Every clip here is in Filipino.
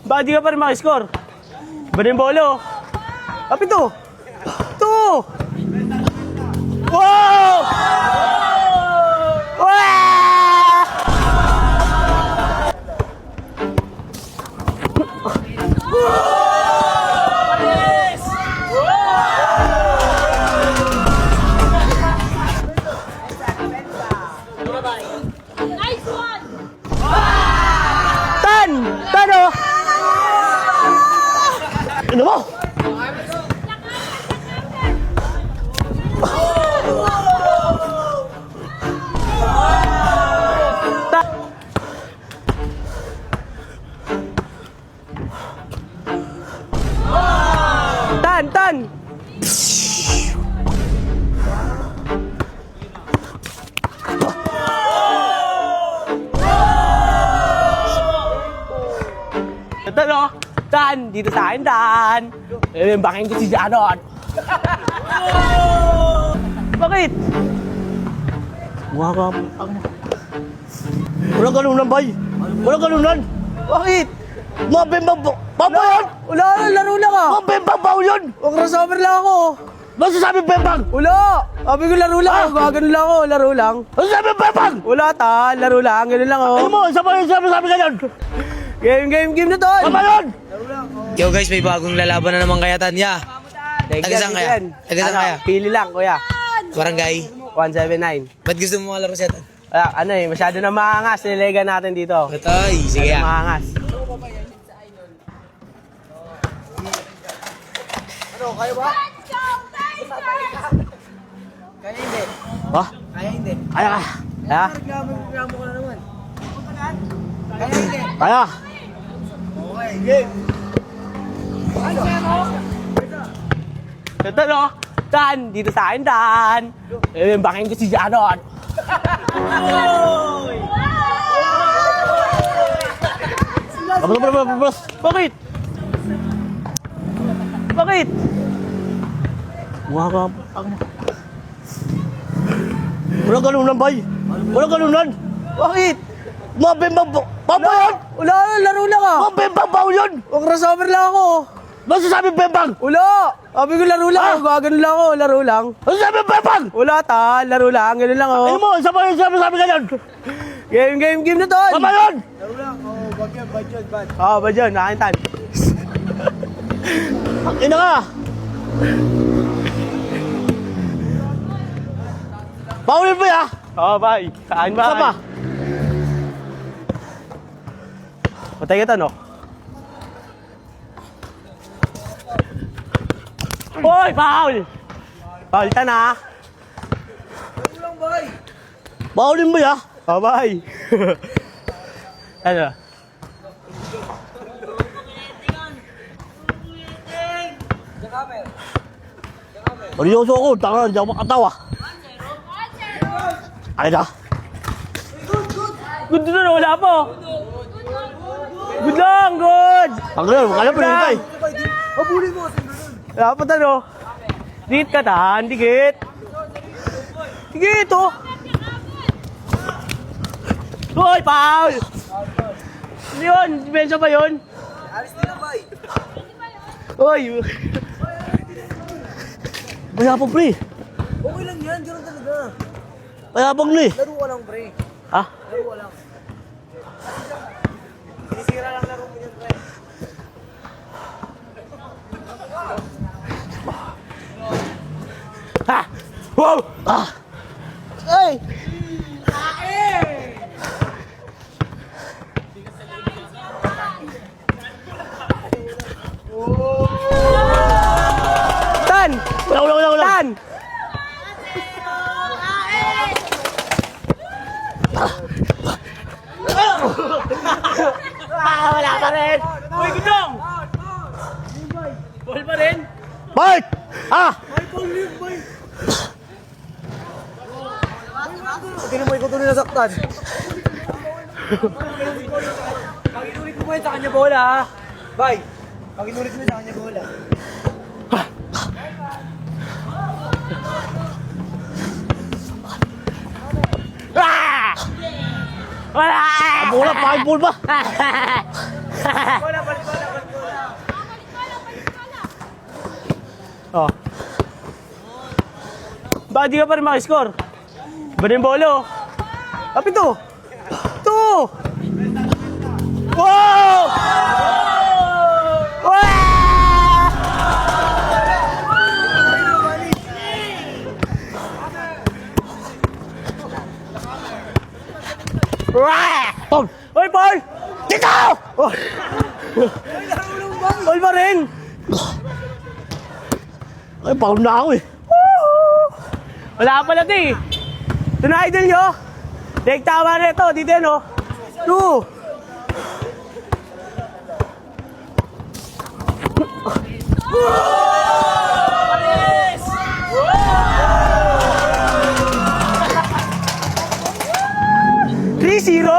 Bakit di ka pa rin makiscore? Ba na yung bolo? Kapit to! Ito! Wow! Wow! Nice one! Tan! Tan o! Ano mo? Tan! Tan! Tan o! Tan! Dito sa akin, Tan! Bangin ko si Jaron! Bakit? Mukha ka... Walang ganunan, bay! Walang ganunan! Bakit? Mga bembang ba yun? Wala, laro lang ah! Mga bembang ba yun? Crossover lang ako! Ano sabi bembang? Wala! Sabi ko laro lang ako, gagano lang ako, laro lang. Ano sabi bembang? Wala ta, laro lang, gano'n lang ako. Ano mo, sabi ganyan? Game na to! Tama yun! Yo guys, may bagong lalaban na naman kaya Tanya. Taga-saan kaya? Taga-saan kaya? Pili lang, kuya. Barangay 179. Ba't gusto mo malaro siya? Wala, ano eh, masyado na maangas, niliga natin dito. Atoy, sige Masyado ah. maangas. Let's go, Blazers! Kaya hindi. Ha? Kaya hindi. Kaya ka? Kaya? Reklamo ka na naman. Kaya hindi. Kaya? Okay, game. Ito no? Tan! Dito sa akin, Tan! Bangin ko si Jaron! Bakit? Bakit? Mukha ka... Walang ganunan, bay! Walang ganunan! Bakit? Mga bembang ba yun? Wala, laro lang ah! Mga bembang ba yun? Crossover lang ako! Ano sabi bembang? Wala! Sabi ko laro lang ako, gagano lang ako, laro lang. Ano sabi bembang? Wala ta, laro lang, gano'n lang ako. Ano mo, sabi ganyan? Game na to! Tama yun! Laro lang. Oh, wag yan. Bad yun, bad. Oo, ba dyan, nakakintan. Ina ka! Paulin mo ya! Oo, bye. Saan ba? Saan ba? Patay kita, no? Hoy, Paul! Paul ka na! Laro lang, boy. Paulin mo ya! Oo, bye. Ano? Seryoso ako, tanga, hindi ako makatawa. Ay na. Good na, wala po. Good lang, good. Ang gano'n, kaya pa rin tayo. Habulin mo. Wala pa talo. Dikit ka tahan, dikit. Dikit, oh. Hoy, Paul! Ano yun? Depensa ba yun? Alis na lang, boy. Hoy! Mayabang, pre. Okay lang yan. Ganun talaga. Mayabang na eh. Laro ka lang, pre. Ha? Laro ka lang. Sinisira lang laro mo yan, pre. Ha! Wow! Ah! Ay! Tan! Wala! Tan! Wala pa rin! Uy, gudong! Ball pa rin? Bart! Ah! Hindi mo ikaw tuloy nasaktan. Pag-inulit mo ba yun sa kanya bola, ha? Bye! Pag-inulit mo sa kanya bola. Wala! Bola, pakibol ba? Bola, balik bola! Baka di ka pa rin makiscore. Iba na yung bolo. Kapit to. Ito. Wow! Wow! Paul! Hoy, Paul! Dito! Oh. Paul pa rin! Ay, Paul na ako eh. Wala ka pala di. Ito na idol nyo. Dek tama na ito. Dito yan o. 2. Zero.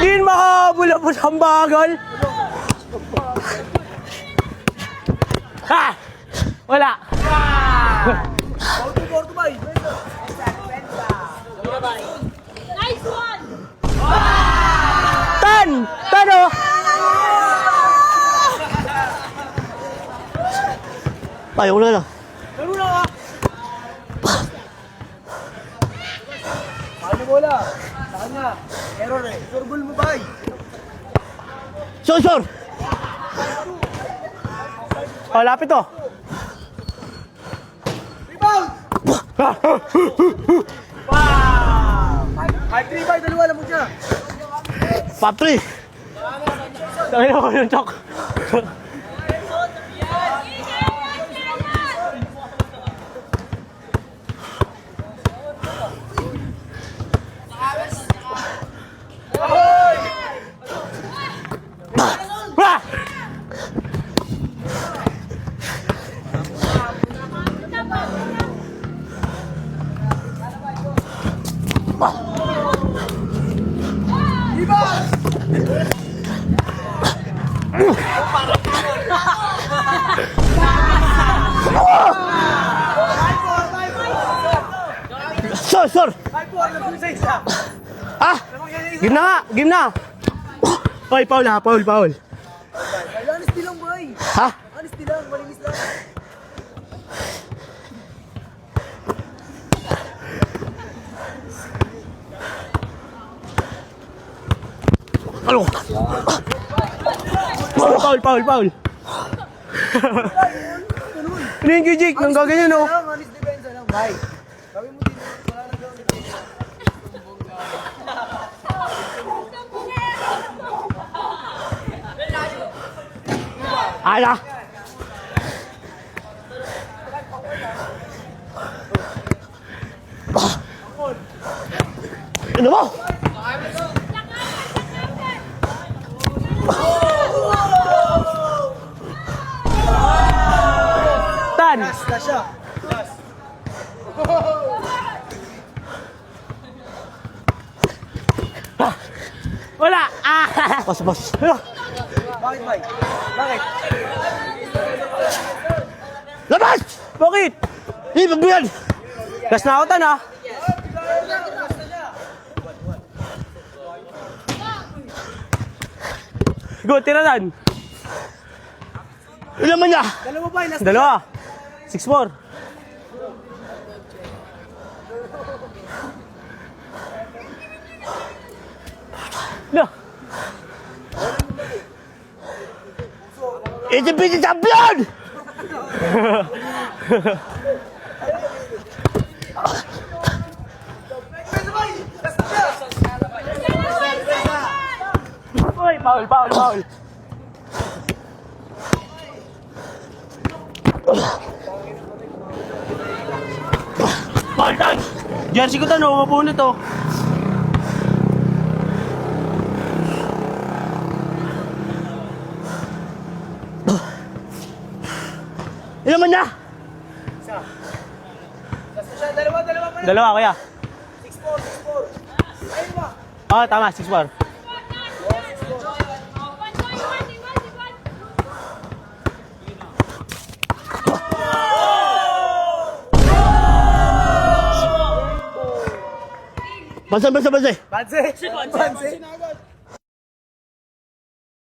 Din makabulabot ang bagal. Ha! Wala. Nice one! Tano! Ayaw na lang. Laro na ka! Paano bola? Sa kanya. Error eh. Surbol mo ba? Sure. Oh, lapit to. Rebound! Wow! 5-3 dalawa lang mo siya. Papri. Tangin ako yung chok. Sure. Ah! Game na nga! Game na! Oy, Paul. Honesty lang boy. Ha? Honesty lang. Malinis lang. Ano? Paul. Ano yung Jake? Nang gaganyan o? Honest defense lang. Bye. Gawin mo din. Wala na gawin. Ala! Ano mo? Tan! Basta siya. Wala! Ah! Boss. Bakit, Mike? Bakit? Labas! Bakit? Hindi, pagbiyan! Last na ako, Tan, ha? Go, tira, Tan. Ilan man niya? Dalawa ba? Dalawa. 6-4. No. It's a bit champion! Uy, Paul. Paltan! Jersey ko tanong, mapunit to. Ilan man niya? Dalawa, kuya. 6-4. Ayun ba? Oo, tama, 6-4. Banse. Banse. Banse.